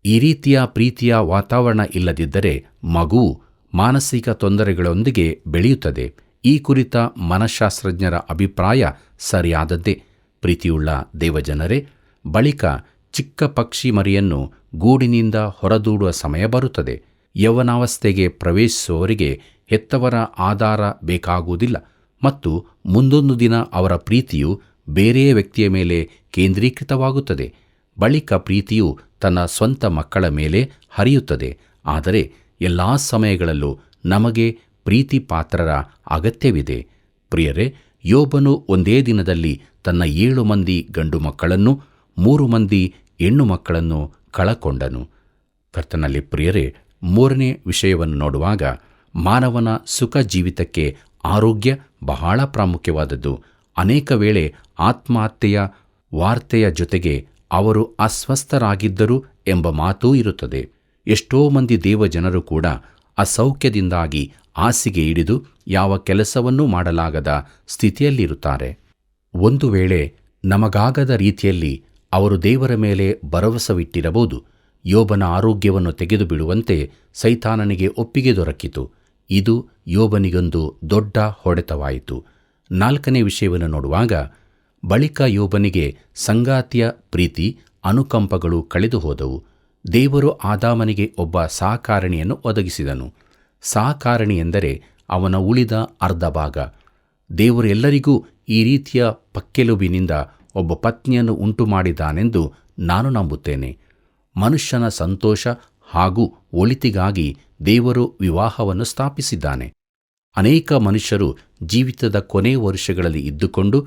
ಈ ರೀತಿಯ ಪ್ರೀತಿಯ ವಾತಾವರಣ ಇಲ್ಲದಿದ್ದರೆ ಮಗುವು ಮಾನಸಿಕ ತೊಂದರೆಗಳೊಂದಿಗೆ ಬೆಳೆಯುತ್ತದೆ. ಈ ಕುರಿತ ಮನಃಶಾಸ್ತ್ರಜ್ಞರ ಅಭಿಪ್ರಾಯ ಸರಿಯಾದದ್ದೇ. ಪ್ರೀತಿಯುಳ್ಳ ದೇವಜನರೇ, ಬಳಿಕ ಚಿಕ್ಕ ಪಕ್ಷಿ ಮರಿಯನ್ನು ಗೂಡಿನಿಂದ ಹೊರದೂಡುವ ಸಮಯ ಬರುತ್ತದೆ. ಯೌವನಾವಸ್ಥೆಗೆ ಪ್ರವೇಶಿಸುವವರಿಗೆ ಹೆತ್ತವರ ಆಧಾರ ಬೇಕಾಗುವುದಿಲ್ಲ ಮತ್ತು ಮುಂದೊಂದು ದಿನ ಅವರ ಪ್ರೀತಿಯು ಬೇರೆಯೇ ವ್ಯಕ್ತಿಯ ಮೇಲೆ ಕೇಂದ್ರೀಕೃತವಾಗುತ್ತದೆ. ಬಳಿಕ ಪ್ರೀತಿಯು ತನ್ನ ಸ್ವಂತ ಮಕ್ಕಳ ಮೇಲೆ ಹರಿಯುತ್ತದೆ. ಆದರೆ ಎಲ್ಲ ಸಮಯಗಳಲ್ಲೂ ನಮಗೆ ಪ್ರೀತಿ ಪಾತ್ರರ ಅಗತ್ಯವಿದೆ. ಪ್ರಿಯರೇ, ಯೋಬನು ಒಂದೇ ದಿನದಲ್ಲಿ ತನ್ನ 7 ಮಂದಿ ಗಂಡು ಮಕ್ಕಳನ್ನು 3 ಮಂದಿ ಹೆಣ್ಣು ಮಕ್ಕಳನ್ನು ಕಳಕೊಂಡನು. ಕರ್ತನಲ್ಲಿ ಪ್ರಿಯರೇ, 3ನೇ ವಿಷಯವನ್ನು ನೋಡುವಾಗ ಮಾನವನ ಸುಖ ಜೀವಿತಕ್ಕೆ ಆರೋಗ್ಯ ಬಹಳ ಪ್ರಾಮುಖ್ಯವಾದದ್ದು. ಅನೇಕ ವೇಳೆ ಆತ್ಮಹತ್ಯೆಯ ವಾರ್ತೆಯ ಜೊತೆಗೆ ಅವರು ಅಸ್ವಸ್ಥರಾಗಿದ್ದರು ಎಂಬ ಮಾತೂ ಇರುತ್ತದೆ. ಎಷ್ಟೋ ಮಂದಿ ದೇವಜನರು ಕೂಡ ಅಸೌಖ್ಯದಿಂದಾಗಿ ಹಾಸಿಗೆ ಹಿಡಿದು ಯಾವ ಕೆಲಸವನ್ನೂ ಮಾಡಲಾಗದ ಸ್ಥಿತಿಯಲ್ಲಿರುತ್ತಾರೆ. ಒಂದು ವೇಳೆ ನಮಗಾಗದ ರೀತಿಯಲ್ಲಿ ಅವರು ದೇವರ ಮೇಲೆ ಭರವಸವಿಟ್ಟಿರಬಹುದು. ಯೋಬನ ಆರೋಗ್ಯವನ್ನು ತೆಗೆದು ಬಿಡುವಂತೆ ಸೈತಾನನಿಗೆ ಒಪ್ಪಿಗೆ ದೊರಕಿತು. ಇದು ಯೋಬನಿಗೊಂದು ದೊಡ್ಡ ಹೊಡೆತವಾಯಿತು. 4ನೇ ವಿಷಯವನ್ನು ನೋಡುವಾಗ ಬಳಿಕ ಯೋಬನಿಗೆ ಸಂಗಾತಿಯ ಪ್ರೀತಿ ಅನುಕಂಪಗಳು ಕಳೆದು ಹೋದವು. ದೇವರು ಆದಾಮನಿಗೆ ಒಬ್ಬ ಸಹಕಾರಿಣಿಯನ್ನು ಒದಗಿಸಿದನು. ಸಹಕಾರಿಣಿ ಎಂದರೆ ಅವನ ಉಳಿದ ಅರ್ಧ ಭಾಗ. ದೇವರು ಎಲ್ಲರಿಗೂ ಈ ರೀತಿಯ ಪಕ್ಕೆಲುಬಿನಿಂದ ಒಬ್ಬ ಪತ್ನಿಯನ್ನು ಉಂಟು ಮಾಡಿದ್ದಾನೆಂದು ನಾನು ನಂಬುತ್ತೇನೆ. ಮನುಷ್ಯನ ಸಂತೋಷ ಹಾಗೂ ಒಳಿತಿಗಾಗಿ ದೇವರು ವಿವಾಹವನ್ನು ಸ್ಥಾಪಿಸಿದ್ದಾನೆ. ಅನೇಕ ಮನುಷ್ಯರು ಜೀವಿತದ ಕೊನೆ ವರ್ಷಗಳಲ್ಲಿ ಇದ್ದುಕೊಂಡು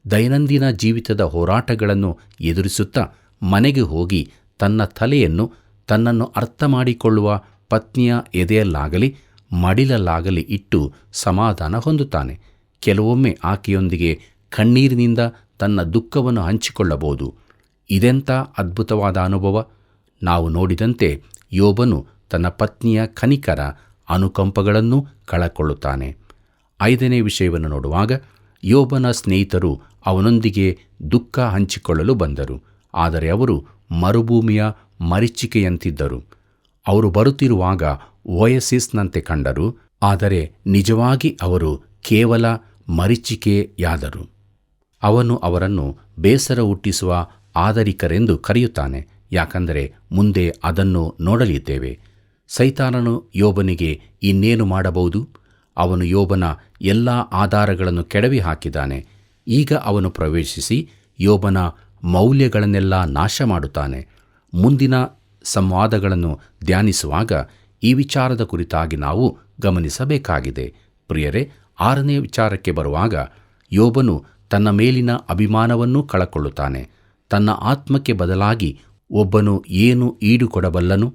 ದೈನಂದಿನ ಜೀವಿತದ ಹೋರಾಟಗಳನ್ನು ಎದುರಿಸುತ್ತಾ ಮನೆಗೆ ಹೋಗಿ ತನ್ನ ತಲೆಯನ್ನು ತನ್ನನ್ನು ಅರ್ಥ ಮಾಡಿಕೊಳ್ಳುವ ಪತ್ನಿಯ ಎದೆಯಲ್ಲಾಗಲಿ ಮಡಿಲಲ್ಲಾಗಲಿ ಇಟ್ಟು ಸಮಾಧಾನ ಹೊಂದುತ್ತಾನೆ. ಕೆಲವೊಮ್ಮೆ ಆಕೆಯೊಂದಿಗೆ ಕಣ್ಣೀರಿನಿಂದ ತನ್ನ ದುಃಖವನ್ನು ಹಂಚಿಕೊಳ್ಳಬಹುದು. ಇದೆಂಥ ಅದ್ಭುತವಾದ ಅನುಭವ! ನಾವು ನೋಡಿದಂತೆ ಯೋಬನು ತನ್ನ ಪತ್ನಿಯ ಕನಿಕರ ಅನುಕಂಪಗಳನ್ನು ಕಳಕೊಳ್ಳುತ್ತಾನೆ. 5ನೇ ವಿಷಯವನ್ನು ನೋಡುವಾಗ ಯೋಬನ ಸ್ನೇಹಿತರು ಅವನೊಂದಿಗೆ ದುಃಖ ಹಂಚಿಕೊಳ್ಳಲು ಬಂದರು. ಆದರೆ ಅವರು ಮರುಭೂಮಿಯ ಮರೀಚಿಕೆಯಂತಿದ್ದರು. ಅವರು ಬರುತ್ತಿರುವಾಗ ಓಯಸಿಸ್ನಂತೆ ಕಂಡರು, ಆದರೆ ನಿಜವಾಗಿ ಅವರು ಕೇವಲ ಮರೀಚಿಕೆಯಾದರು. ಅವನು ಅವರನ್ನು ಬೇಸರ ಹುಟ್ಟಿಸುವ ಆದರಿಕರೆಂದು ಕರೆಯುತ್ತಾನೆ. ಯಾಕಂದರೆ ಮುಂದೆ ಅದನ್ನು ನೋಡಲಿದ್ದೇವೆ. ಸೈತಾನನು ಯೋಬನಿಗೆ ಇನ್ನೇನು ಮಾಡಬಹುದು? ಅವನು ಯೋಬನ ಎಲ್ಲ ಆಧಾರಗಳನ್ನು ಕೆಡವಿ ಹಾಕಿದ್ದಾನೆ. ಈಗ ಅವನು ಪ್ರವೇಶಿಸಿ ಯೋಬನ ಮೌಲ್ಯಗಳನ್ನೆಲ್ಲ ನಾಶ ಮಾಡುತ್ತಾನೆ. ಮುಂದಿನ ಸಂವಾದಗಳನ್ನು ಧ್ಯಾನಿಸುವಾಗ ಈ ವಿಚಾರದ ಕುರಿತಾಗಿ ನಾವು ಗಮನಿಸಬೇಕಾಗಿದೆ. ಪ್ರಿಯರೇ, 6ನೇ ವಿಚಾರಕ್ಕೆ ಬರುವಾಗ ಯೋಬನು ತನ್ನ ಮೇಲಿನ ಅಭಿಮಾನವನ್ನು ಕಳಕೊಳ್ಳುತ್ತಾನೆ. ತನ್ನ ಆತ್ಮಕ್ಕೆ ಬದಲಾಗಿ ಒಬ್ಬನು ಏನು ಈಡುಕೊಡಬಲ್ಲನು?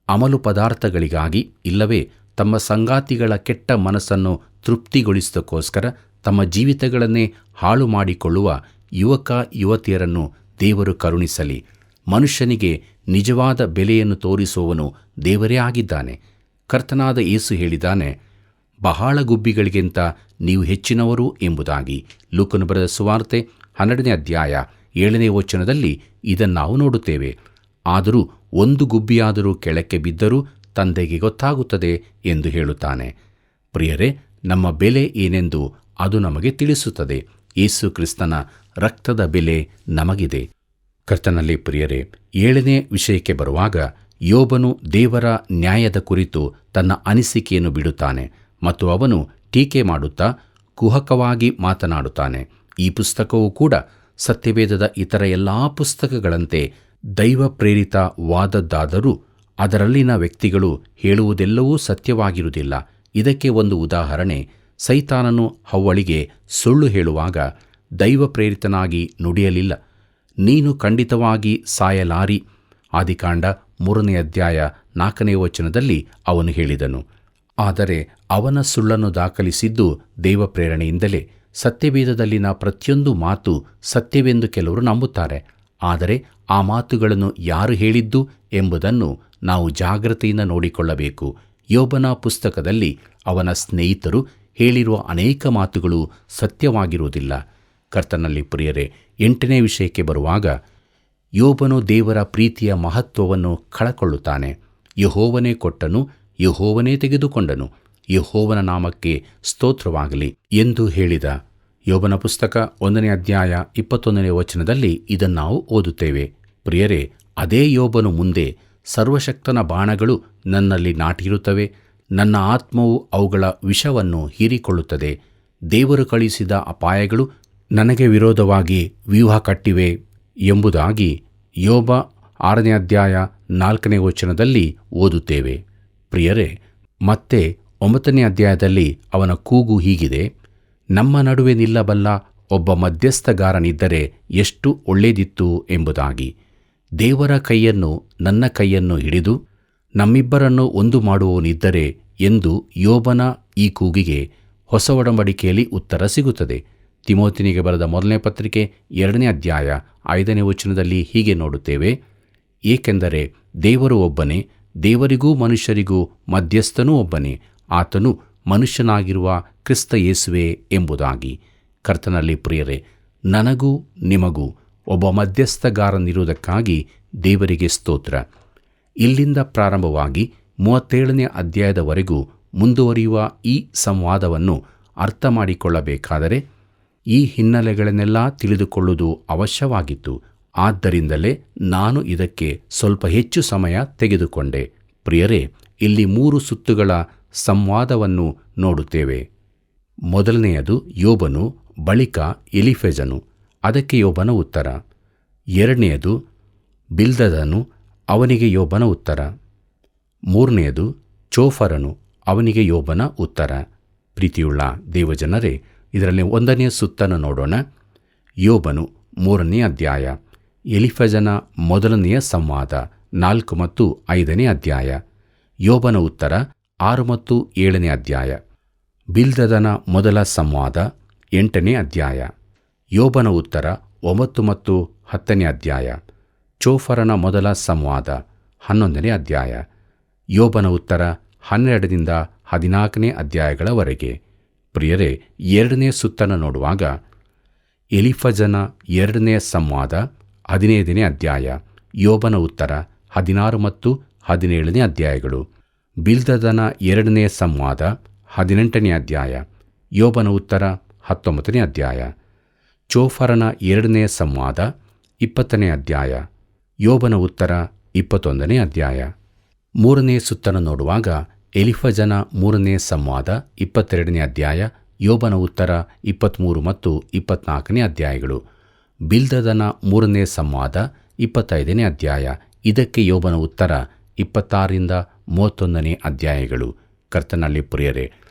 ಅಮಲು ಪದಾರ್ಥಗಳಿಗಾಗಿ ಇಲ್ಲವೇ ತಮ್ಮ ಸಂಗಾತಿಗಳ ಕೆಟ್ಟ ಮನಸ್ಸನ್ನು ತೃಪ್ತಿಗೊಳಿಸುವುದಕ್ಕೋಸ್ಕರ ತಮ್ಮ ಜೀವಿತಗಳನ್ನೇ ಹಾಳು ಮಾಡಿಕೊಳ್ಳುವ ಯುವಕ ಯುವತಿಯರನ್ನು ದೇವರು ಕರುಣಿಸಲಿ. ಮನುಷ್ಯನಿಗೆ ನಿಜವಾದ ಬೆಲೆಯನ್ನು ತೋರಿಸುವವನು ದೇವರೇ ಆಗಿದ್ದಾನೆ. ಕರ್ತನಾದ ಯೇಸು ಹೇಳಿದ್ದಾನೆ, ಬಹಳ ಗುಬ್ಬಿಗಳಿಗಿಂತ ನೀವು ಹೆಚ್ಚಿನವರು ಎಂಬುದಾಗಿ. ಲೂಕನು ಬರೆದ ಸುವಾರ್ತೆ 12ನೇ ಅಧ್ಯಾಯ 7ನೇ ವಚನದಲ್ಲಿ ಇದನ್ನು ನಾವು ನೋಡುತ್ತೇವೆ. ಆದರೂ ಒಂದು ಗುಬ್ಬಿಯಾದರೂ ಕೆಳಕ್ಕೆ ಬಿದ್ದರೂ ತಂದೆಗೆ ಗೊತ್ತಾಗುತ್ತದೆ ಎಂದು ಹೇಳುತ್ತಾನೆ. ಪ್ರಿಯರೇ, ನಮ್ಮ ಬೆಲೆ ಏನೆಂದು ಅದು ನಮಗೆ ತಿಳಿಸುತ್ತದೆ. ಯೇಸು ಕ್ರಿಸ್ತನ ರಕ್ತದ ಬೆಲೆ ನಮಗಿದೆ. ಕರ್ತನಲ್ಲಿ ಪ್ರಿಯರೇ, 7ನೇ ವಿಷಯಕ್ಕೆ ಬರುವಾಗ ಯೋಬನು ದೇವರ ನ್ಯಾಯದ ಕುರಿತು ತನ್ನ ಅನಿಸಿಕೆಯನ್ನು ಬಿಡುತ್ತಾನೆ ಮತ್ತು ಅವನು ಟೀಕೆ ಮಾಡುತ್ತಾ ಕುಹಕವಾಗಿ ಮಾತನಾಡುತ್ತಾನೆ. ಈ ಪುಸ್ತಕವೂ ಕೂಡ ಸತ್ಯವೇದದ ಇತರ ಎಲ್ಲಾ ಪುಸ್ತಕಗಳಂತೆ ದೈವ ಪ್ರೇರಿತವಾದದ್ದಾದರೂ ಅದರಲ್ಲಿನ ವ್ಯಕ್ತಿಗಳು ಹೇಳುವುದೆಲ್ಲವೂ ಸತ್ಯವಾಗಿರುವುದಿಲ್ಲ. ಇದಕ್ಕೆ ಒಂದು ಉದಾಹರಣೆ, ಸೈತಾನನು ಹವ್ವಳಿಗೆ ಸುಳ್ಳು ಹೇಳುವಾಗ ದೈವ ಪ್ರೇರಿತನಾಗಿ ನುಡಿಯಲಿಲ್ಲ. ನೀನು ಖಂಡಿತವಾಗಿ ಸಾಯಲಾರಿ. ಆದಿಕಾಂಡ 3ನೇ ಅಧ್ಯಾಯ 4ನೇ ವಚನದಲ್ಲಿ ಅವನು ಹೇಳಿದನು. ಆದರೆ ಅವನ ಸುಳ್ಳನ್ನು ದಾಖಲಿಸಿದ್ದು ದೈವ ಪ್ರೇರಣೆಯಿಂದಲೇ. ಸತ್ಯವೇದದಲ್ಲಿನ ಪ್ರತಿಯೊಂದು ಮಾತು ಸತ್ಯವೆಂದು ಕೆಲವರು ನಂಬುತ್ತಾರೆ. ಆದರೆ ಆ ಮಾತುಗಳನ್ನು ಯಾರು ಹೇಳಿದ್ದು ಎಂಬುದನ್ನು ನಾವು ಜಾಗ್ರತೆಯಿಂದ ನೋಡಿಕೊಳ್ಳಬೇಕು. ಯೋಬನ ಪುಸ್ತಕದಲ್ಲಿ ಅವನ ಸ್ನೇಹಿತರು ಹೇಳಿರುವ ಅನೇಕ ಮಾತುಗಳು ಸತ್ಯವಾಗಿರುವುದಿಲ್ಲ. ಕರ್ತನಲ್ಲಿ ಪ್ರಿಯರೇ, 8ನೇ ವಿಷಯಕ್ಕೆ ಬರುವಾಗ, ಯೋಬನು ದೇವರ ಪ್ರೀತಿಯ ಮಹತ್ವವನ್ನು ಕಳಕೊಳ್ಳುತ್ತಾನೆ. ಯೆಹೋವನೇ ಕೊಟ್ಟನು, ಯೆಹೋವನೇ ತೆಗೆದುಕೊಂಡನು, ಯೆಹೋವನ ನಾಮಕ್ಕೆ ಸ್ತೋತ್ರವಾಗಲಿ ಎಂದು ಹೇಳಿದ. ಯೋಬನ ಪುಸ್ತಕ 1ನೇ ಅಧ್ಯಾಯ 21ನೇ ವಚನದಲ್ಲಿ ಇದನ್ನು ನಾವು ಓದುತ್ತೇವೆ. ಪ್ರಿಯರೇ, ಅದೇ ಯೋಬನು ಮುಂದೆ, ಸರ್ವಶಕ್ತನ ಬಾಣಗಳು ನನ್ನಲ್ಲಿ ನಾಟಿರುತ್ತವೆ, ನನ್ನ ಆತ್ಮವು ಅವುಗಳ ವಿಷವನ್ನು ಹೀರಿಕೊಳ್ಳುತ್ತದೆ, ದೇವರು ಕಳುಹಿಸಿದ ಅಪಾಯಗಳು ನನಗೆ ವಿರೋಧವಾಗಿ ವ್ಯೂಹ ಕಟ್ಟಿವೆ ಎಂಬುದಾಗಿ ಯೋಬ 6ನೇ ಅಧ್ಯಾಯ 4ನೇ ವಚನದಲ್ಲಿ ಓದುತ್ತೇವೆ. ಪ್ರಿಯರೇ, ಮತ್ತೆ 9ನೇ ಅಧ್ಯಾಯದಲ್ಲಿ ಅವನ ಕೂಗು ಹೀಗಿದೆ: ನಮ್ಮ ನಡುವೆ ನಿಲ್ಲಬಲ್ಲ ಒಬ್ಬ ಮಧ್ಯಸ್ಥಗಾರನಿದ್ದರೆ ಎಷ್ಟು ಒಳ್ಳೆಯದಿತ್ತು ಎಂಬುದಾಗಿ. ದೇವರ ಕೈಯನ್ನು ನನ್ನ ಕೈಯನ್ನು ಹಿಡಿದು ನಮ್ಮಿಬ್ಬರನ್ನು ಒಂದು ಮಾಡುವವನಿದ್ದರೆ ಎಂದು ಯೋಬನ ಈ ಕೂಗಿಗೆ ಹೊಸ ಒಡಂಬಡಿಕೆಯಲ್ಲಿ ಉತ್ತರ ಸಿಗುತ್ತದೆ. ತಿಮೋತಿನಿಗೆ ಬರೆದ 1ನೇ ಪತ್ರಿಕೆ 2ನೇ ಅಧ್ಯಾಯ 5ನೇ ವಚನದಲ್ಲಿ ಹೀಗೆ ನೋಡುತ್ತೇವೆ: ಏಕೆಂದರೆ ದೇವರು ಒಬ್ಬನೇ, ದೇವರಿಗೂ ಮನುಷ್ಯರಿಗೂ ಮಧ್ಯಸ್ಥನೂ ಒಬ್ಬನೇ, ಆತನು ಮನುಷ್ಯನಾಗಿರುವ ಕ್ರಿಸ್ತ ಯೇಸುವೆ ಎಂಬುದಾಗಿ. ಕರ್ತನಲ್ಲಿ ಪ್ರಿಯರೇ, ನನಗೂ ನಿಮಗೂ ಒಬ್ಬ ಮಧ್ಯಸ್ಥಗಾರನಿರುವುದಕ್ಕಾಗಿ ದೇವರಿಗೆ ಸ್ತೋತ್ರ. ಇಲ್ಲಿಂದ ಪ್ರಾರಂಭವಾಗಿ 37ನೇ ಅಧ್ಯಾಯದವರೆಗೂ ಮುಂದುವರಿಯುವ ಈ ಸಂವಾದವನ್ನು ಅರ್ಥ ಮಾಡಿಕೊಳ್ಳಬೇಕಾದರೆ ಈ ಹಿನ್ನೆಲೆಗಳನ್ನೆಲ್ಲ ತಿಳಿದುಕೊಳ್ಳುವುದು ಅವಶ್ಯವಾಗಿತ್ತು. ಆದ್ದರಿಂದಲೇ ನಾನು ಇದಕ್ಕೆ ಸ್ವಲ್ಪ ಹೆಚ್ಚು ಸಮಯ ತೆಗೆದುಕೊಂಡೆ. ಪ್ರಿಯರೇ, ಇಲ್ಲಿ 3 ಸುತ್ತುಗಳ ಸಂವಾದವನ್ನು ನೋಡುತ್ತೇವೆ. ಮೊದಲನೆಯದು ಯೋಬನು, ಬಳಿಕ ಎಲಿಫೆಜನು, ಅದಕ್ಕೆ ಯೋಬನ ಉತ್ತರ. ಎರಡನೆಯದು ಬಿಲ್ದದನು, ಅವನಿಗೆ ಯೋಬನ ಉತ್ತರ. ಮೂರನೆಯದು ಚೋಫರನು, ಅವನಿಗೆ ಯೋಬನ ಉತ್ತರ. ಪ್ರೀತಿಯುಳ್ಳ ದೇವಜನರೇ, ಇದರಲ್ಲಿ 1ನೇ ಸುತ್ತನ್ನು ನೋಡೋಣ. ಯೋಬನು 3ನೇ ಅಧ್ಯಾಯ, ಎಲಿಫಜನ ಮೊದಲನೆಯ ಸಂವಾದ 4 ಮತ್ತು 5ನೇ ಅಧ್ಯಾಯ, ಯೋಬನ ಉತ್ತರ 6 ಮತ್ತು 7ನೇ ಅಧ್ಯಾಯ, ಬಿಲ್ದದನ ಮೊದಲ ಸಂವಾದ 8ನೇ ಅಧ್ಯಾಯ, ಯೋಬನ ಉತ್ತರ 9 ಮತ್ತು 10ನೇ ಅಧ್ಯಾಯ, ಚೋಫರನ ಮೊದಲ ಸಂವಾದ 11ನೇ ಅಧ್ಯಾಯ, ಯೋಬನ ಉತ್ತರ 12ರಿಂದ 14ನೇ ಅಧ್ಯಾಯಗಳವರೆಗೆ. ಪ್ರಿಯರೇ, 2ನೇ ಸುತ್ತನ್ನು ನೋಡುವಾಗ ಎಲಿಫಜನ 2ನೇ ಸಂವಾದ 15ನೇ ಅಧ್ಯಾಯ, ಯೋಬನ ಉತ್ತರ 16 ಮತ್ತು 17ನೇ ಅಧ್ಯಾಯಗಳು, ಬಿಲ್ದದನ 2ನೇ ಸಂವಾದ 18ನೇ ಅಧ್ಯಾಯ, ಯೋಬನ ಉತ್ತರ 19ನೇ ಅಧ್ಯಾಯ, ಚೋಫರನ 2ನೇ ಸಂವಾದ 20ನೇ ಅಧ್ಯಾಯ, ಯೋಬನ ಉತ್ತರ 21ನೇ ಅಧ್ಯಾಯ. 3ನೇ ಸುತ್ತನ್ನು ನೋಡುವಾಗ ಎಲಿಫಜನ 3ನೇ ಸಂವಾದ 22ನೇ ಅಧ್ಯಾಯ, ಯೋಬನ ಉತ್ತರ 23 ಮತ್ತು 24ನೇ ಅಧ್ಯಾಯಗಳು, ಬಿಲ್ದದನ 3ನೇ ಸಂವಾದ 25ನೇ ಅಧ್ಯಾಯ, ಇದಕ್ಕೆ ಯೋಬನ ಉತ್ತರ 26ರಿಂದ 31ನೇ ಅಧ್ಯಾಯಗಳು. ಕರ್ತನಲ್ಲಿ ಪ್ರಿಯರೇ,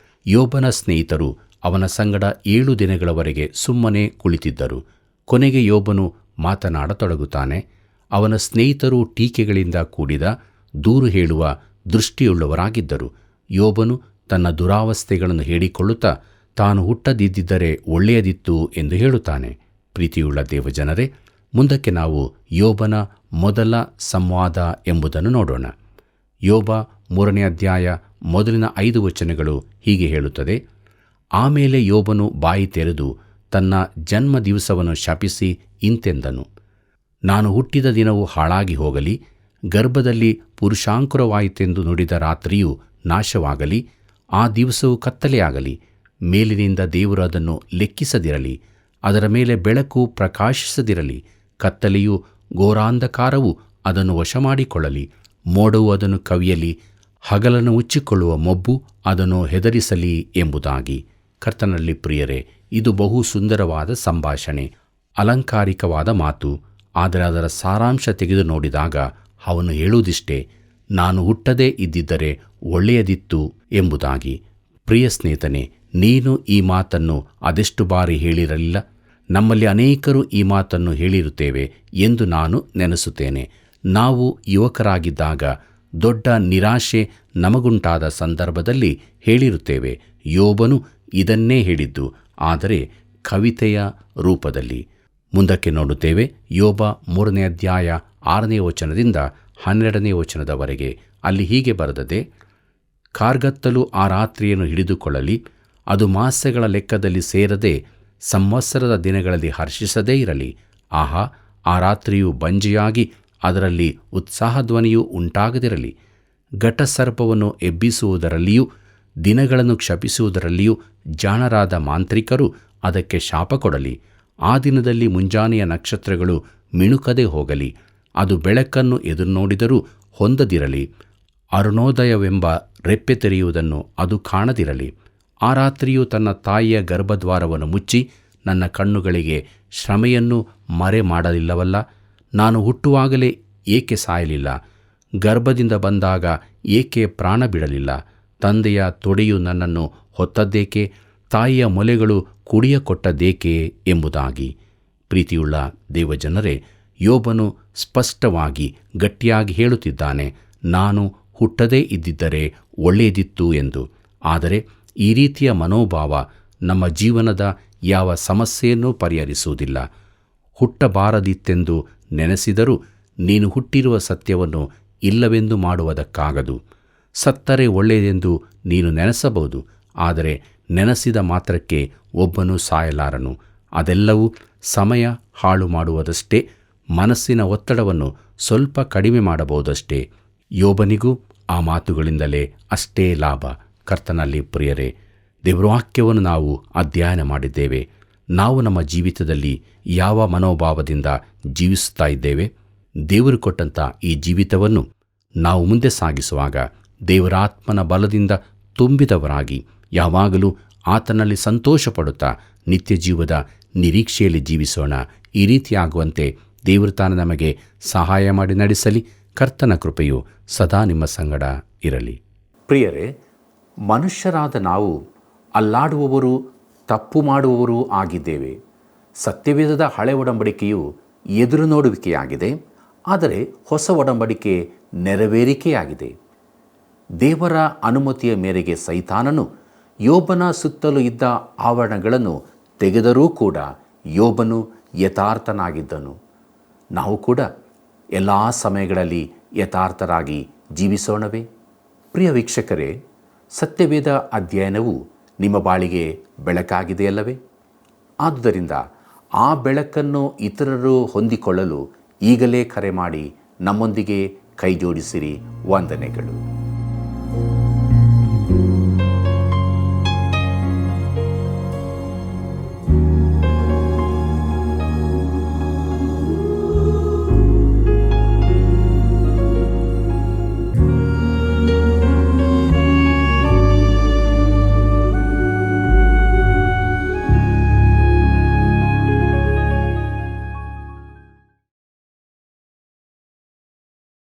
ಯೋಬನ ಸ್ನೇಹಿತರು ಅವನ ಸಂಗಡ 7 ದಿನಗಳವರೆಗೆ ಸುಮ್ಮನೆ ಕುಳಿತಿದ್ದರು. ಕೊನೆಗೆ ಯೋಬನು ಮಾತನಾಡತೊಡಗುತ್ತಾನೆ. ಅವನ ಸ್ನೇಹಿತರು ಟೀಕೆಗಳಿಂದ ಕೂಡಿದ ದೂರು ಹೇಳುವ ದೃಷ್ಟಿಯುಳ್ಳವರಾಗಿದ್ದರು. ಯೋಬನು ತನ್ನ ದುರಾವಸ್ಥೆಗಳನ್ನು ಹೇಳಿಕೊಳ್ಳುತ್ತಾ ತಾನು ಹುಟ್ಟದಿದ್ದರೆ ಒಳ್ಳೆಯದಿತ್ತು ಎಂದು ಹೇಳುತ್ತಾನೆ. ಪ್ರೀತಿಯುಳ್ಳ ದೇವಜನರೇ, ಮುಂದಕ್ಕೆ ನಾವು ಯೋಬನ ಮೊದಲ ಸಂವಾದ ಎಂಬುದನ್ನು ನೋಡೋಣ. ಯೋಬ 3ನೇ ಅಧ್ಯಾಯ ಮೊದಲಿನ 5 ವಚನಗಳು ಹೀಗೆ ಹೇಳುತ್ತದೆ: ಆಮೇಲೆ ಯೋಬನು ಬಾಯಿ ತೆರೆದು ತನ್ನ ಜನ್ಮ ದಿವಸವನ್ನು ಶಪಿಸಿ ಇಂತೆಂದನು: ನಾನು ಹುಟ್ಟಿದ ದಿನವು ಹಾಳಾಗಿ ಹೋಗಲಿ, ಗರ್ಭದಲ್ಲಿ ಪುರುಷಾಂಕುರವಾಯಿತೆಂದು ನುಡಿದ ರಾತ್ರಿಯು ನಾಶವಾಗಲಿ, ಆ ದಿವಸವು ಕತ್ತಲೆಯಾಗಲಿ, ಮೇಲಿನಿಂದ ದೇವರು ಅದನ್ನು ಲೆಕ್ಕಿಸದಿರಲಿ, ಅದರ ಮೇಲೆ ಬೆಳಕು ಪ್ರಕಾಶಿಸದಿರಲಿ, ಕತ್ತಲೆಯು ಘೋರಾಂಧಕಾರವು ಅದನ್ನು ವಶಮಾಡಿಕೊಳ್ಳಲಿ, ಮೋಡವು ಅದನ್ನು ಕವಿಯಲಿ, ಹಗಲನ್ನು ಮುಚ್ಚಿಕೊಳ್ಳುವ ಮೊಬ್ಬು ಅದನ್ನು ಹೆದರಿಸಲಿ ಎಂಬುದಾಗಿ. ಕರ್ತನಲ್ಲಿ ಪ್ರಿಯರೇ, ಇದು ಬಹು ಸುಂದರವಾದ ಸಂಭಾಷಣೆ, ಅಲಂಕಾರಿಕವಾದ ಮಾತು. ಆದರೆ ಅದರ ಸಾರಾಂಶ ತೆಗೆದು ನೋಡಿದಾಗ ಅವನು ಹೇಳುವುದಿಷ್ಟೇ: ನಾನು ಹುಟ್ಟದೇ ಇದ್ದಿದ್ದರೆ ಒಳ್ಳೆಯದಿತ್ತು ಎಂಬುದಾಗಿ. ಪ್ರಿಯ ಸ್ನೇಹಿತನೇ, ನೀನು ಈ ಮಾತನ್ನು ಅದೆಷ್ಟು ಬಾರಿ ಹೇಳಿರಲಿಲ್ಲ? ನಮ್ಮಲ್ಲಿ ಅನೇಕರು ಈ ಮಾತನ್ನು ಹೇಳಿರುತ್ತೇವೆ ಎಂದು ನಾನು ನೆನೆಸುತ್ತೇನೆ. ನಾವು ಯುವಕರಾಗಿದ್ದಾಗ ದೊಡ್ಡ ನಿರಾಶೆ ನಮಗುಂಟಾದ ಸಂದರ್ಭದಲ್ಲಿ ಹೇಳಿರುತ್ತೇವೆ. ಯೋಬನು ಇದನ್ನೇ ಹೇಳಿದ್ದು, ಆದರೆ ಕವಿತೆಯ ರೂಪದಲ್ಲಿ. ಮುಂದಕ್ಕೆ ನೋಡುತ್ತೇವೆ. ಯೋಬ 3ನೇ ಅಧ್ಯಾಯ 6ನೇ ವಚನದಿಂದ 12ನೇ ವಚನದವರೆಗೆ. ಅಲ್ಲಿ ಹೀಗೆ ಬರೆದದೆ: ಕಾರ್ಗತ್ತಲು ಆ ರಾತ್ರಿಯನ್ನು ಹಿಡಿದುಕೊಳ್ಳಲಿ, ಅದು ಮಾಸಗಳ ಲೆಕ್ಕದಲ್ಲಿ ಸೇರದೆ ಸಂವತ್ಸರದ ದಿನಗಳಲ್ಲಿ ಹರ್ಷಿಸದೇ ಇರಲಿ. ಆಹಾ, ಆ ರಾತ್ರಿಯು ಬಂಜೆಯಾಗಿ ಅದರಲ್ಲಿ ಉತ್ಸಾಹಧ್ವನಿಯೂ ಉಂಟಾಗದಿರಲಿ. ಘಟಸರ್ಪವನ್ನು ಎಬ್ಬಿಸುವುದರಲ್ಲಿಯೂ ದಿನಗಳನ್ನು ಕ್ಷಪಿಸುವುದರಲ್ಲಿಯೂ ಜಾಣರಾದ ಮಾಂತ್ರಿಕರು ಅದಕ್ಕೆ ಶಾಪ ಕೊಡಲಿ. ಆ ದಿನದಲ್ಲಿ ಮುಂಜಾನೆಯ ನಕ್ಷತ್ರಗಳು ಮಿಣುಕದೆ ಹೋಗಲಿ. ಅದು ಬೆಳಕನ್ನು ಎದುರು ನೋಡಿದರೂ ಹೊಂದದಿರಲಿ. ಅರುಣೋದಯವೆಂಬ ರೆಪ್ಪೆ ತೆರೆಯುವುದನ್ನು ಅದು ಕಾಣದಿರಲಿ. ಆ ರಾತ್ರಿಯು ತನ್ನ ತಾಯಿಯ ಗರ್ಭದ್ವಾರವನ್ನು ಮುಚ್ಚಿ ನನ್ನ ಕಣ್ಣುಗಳಿಗೆ ಶ್ರಮೆಯನ್ನು ಮರೆ ಮಾಡಲಿಲ್ಲವಲ್ಲ. ನಾನು ಹುಟ್ಟುವಾಗಲೇ ಏಕೆ ಸಾಯಲಿಲ್ಲ? ಗರ್ಭದಿಂದ ಬಂದಾಗ ಏಕೆ ಪ್ರಾಣ ಬಿಡಲಿಲ್ಲ? ತಂದೆಯ ತೊಡೆಯು ನನ್ನನ್ನು ಹೊತ್ತದ್ದೇಕೆ? ತಾಯಿಯ ಮೊಲೆಗಳು ಕುಡಿಯ ಕೊಟ್ಟದ್ದೇಕೆ ಎಂಬುದಾಗಿ. ಪ್ರೀತಿಯುಳ್ಳ ದೇವಜನರೇ, ಯೋಬನು ಸ್ಪಷ್ಟವಾಗಿ ಗಟ್ಟಿಯಾಗಿ ಹೇಳುತ್ತಿದ್ದಾನೆ, ನಾನು ಹುಟ್ಟದೇ ಇದ್ದಿದ್ದರೆ ಒಳ್ಳೆಯದಿತ್ತು ಎಂದು. ಆದರೆ ಈ ರೀತಿಯ ಮನೋಭಾವ ನಮ್ಮ ಜೀವನದ ಯಾವ ಸಮಸ್ಯೆಯನ್ನೂ ಪರಿಹರಿಸುವುದಿಲ್ಲ. ಹುಟ್ಟಬಾರದಿತ್ತೆಂದು ನೆನೆಸಿದರೂ ನೀನು ಹುಟ್ಟಿರುವ ಸತ್ಯವನ್ನು ಇಲ್ಲವೆಂದು ಮಾಡುವುದಕ್ಕಾಗದು. ಸತ್ತರೆ ಒಳ್ಳೆಯದೆಂದು ನೀನು ನೆನೆಸಬಹುದು, ಆದರೆ ನೆನೆಸಿದ ಮಾತ್ರಕ್ಕೆ ಒಬ್ಬನು ಸಾಯಲಾರನು. ಅದೆಲ್ಲವೂ ಸಮಯ ಹಾಳು ಮಾಡುವುದಷ್ಟೇ. ಮನಸ್ಸಿನ ಒತ್ತಡವನ್ನು ಸ್ವಲ್ಪ ಕಡಿಮೆ ಮಾಡಬಹುದಷ್ಟೇ. ಯೋಬನಿಗೂ ಆ ಮಾತುಗಳಿಂದಲೇ ಅಷ್ಟೇ ಲಾಭ. ಕರ್ತನಲ್ಲಿ ಪ್ರಿಯರೇ, ದೇವರ ವಾಕ್ಯವನ್ನು ನಾವು ಅಧ್ಯಯನ ಮಾಡಿದ್ದೇವೆ. ನಾವು ನಮ್ಮ ಜೀವಿತದಲ್ಲಿ ಯಾವ ಮನೋಭಾವದಿಂದ ಜೀವಿಸುತ್ತಾ ಇದ್ದೇವೆ? ದೇವರು ಕೊಟ್ಟಂಥ ಈ ಜೀವಿತವನ್ನು ನಾವು ಮುಂದೆ ಸಾಗಿಸುವಾಗ ದೇವರಾತ್ಮನ ಬಲದಿಂದ ತುಂಬಿದವರಾಗಿ ಯಾವಾಗಲೂ ಆತನಲ್ಲಿ ಸಂತೋಷಪಡುತ್ತಾ ನಿತ್ಯ ಜೀವದ ನಿರೀಕ್ಷೆಯಲ್ಲಿ ಜೀವಿಸೋಣ. ಈ ರೀತಿಯಾಗುವಂತೆ ದೇವರು ತಾನು ನಮಗೆ ಸಹಾಯ ಮಾಡಿ ನಡೆಸಲಿ. ಕರ್ತನ ಕೃಪೆಯು ಸದಾ ನಿಮ್ಮ ಸಂಗಡ ಇರಲಿ. ಪ್ರಿಯರೇ, ಮನುಷ್ಯರಾದ ನಾವು ಅಲ್ಲಾಡುವವರು, ತಪ್ಪು ಮಾಡುವವರೂ ಆಗಿದ್ದೇವೆ. ಸತ್ಯವೇದದ ಹಳೆ ಒಡಂಬಡಿಕೆಯು ಎದುರು ನೋಡುವಿಕೆಯಾಗಿದೆ, ಆದರೆ ಹೊಸ ಒಡಂಬಡಿಕೆ ನೆರವೇರಿಕೆಯಾಗಿದೆ. ದೇವರ ಅನುಮತಿಯ ಮೇರೆಗೆ ಸೈತಾನನು ಯೋಬನ ಸುತ್ತಲೂ ಇದ್ದ ಆವರಣಗಳನ್ನು ತೆಗೆದರೂ ಕೂಡ ಯೋಬನು ಯಥಾರ್ಥನಾಗಿದ್ದನು. ನಾವು ಕೂಡ ಎಲ್ಲ ಸಮಯಗಳಲ್ಲಿ ಯಥಾರ್ಥರಾಗಿ ಜೀವಿಸೋಣವೇ? ಪ್ರಿಯ ವೀಕ್ಷಕರೇ, ಸತ್ಯವೇದ ಅಧ್ಯಯನವು ನಿಮ್ಮ ಬಾಳಿಗೆ ಬೆಳಕಾಗಿದೆಯಲ್ಲವೇ? ಆದುದರಿಂದ ಆ ಬೆಳಕನ್ನು ಇತರರು ಹೊಂದಿಕೊಳ್ಳಲು ಈಗಲೇ ಕರೆ ಮಾಡಿ ನಮ್ಮೊಂದಿಗೆ ಕೈಜೋಡಿಸಿರಿ. ವಂದನೆಗಳು.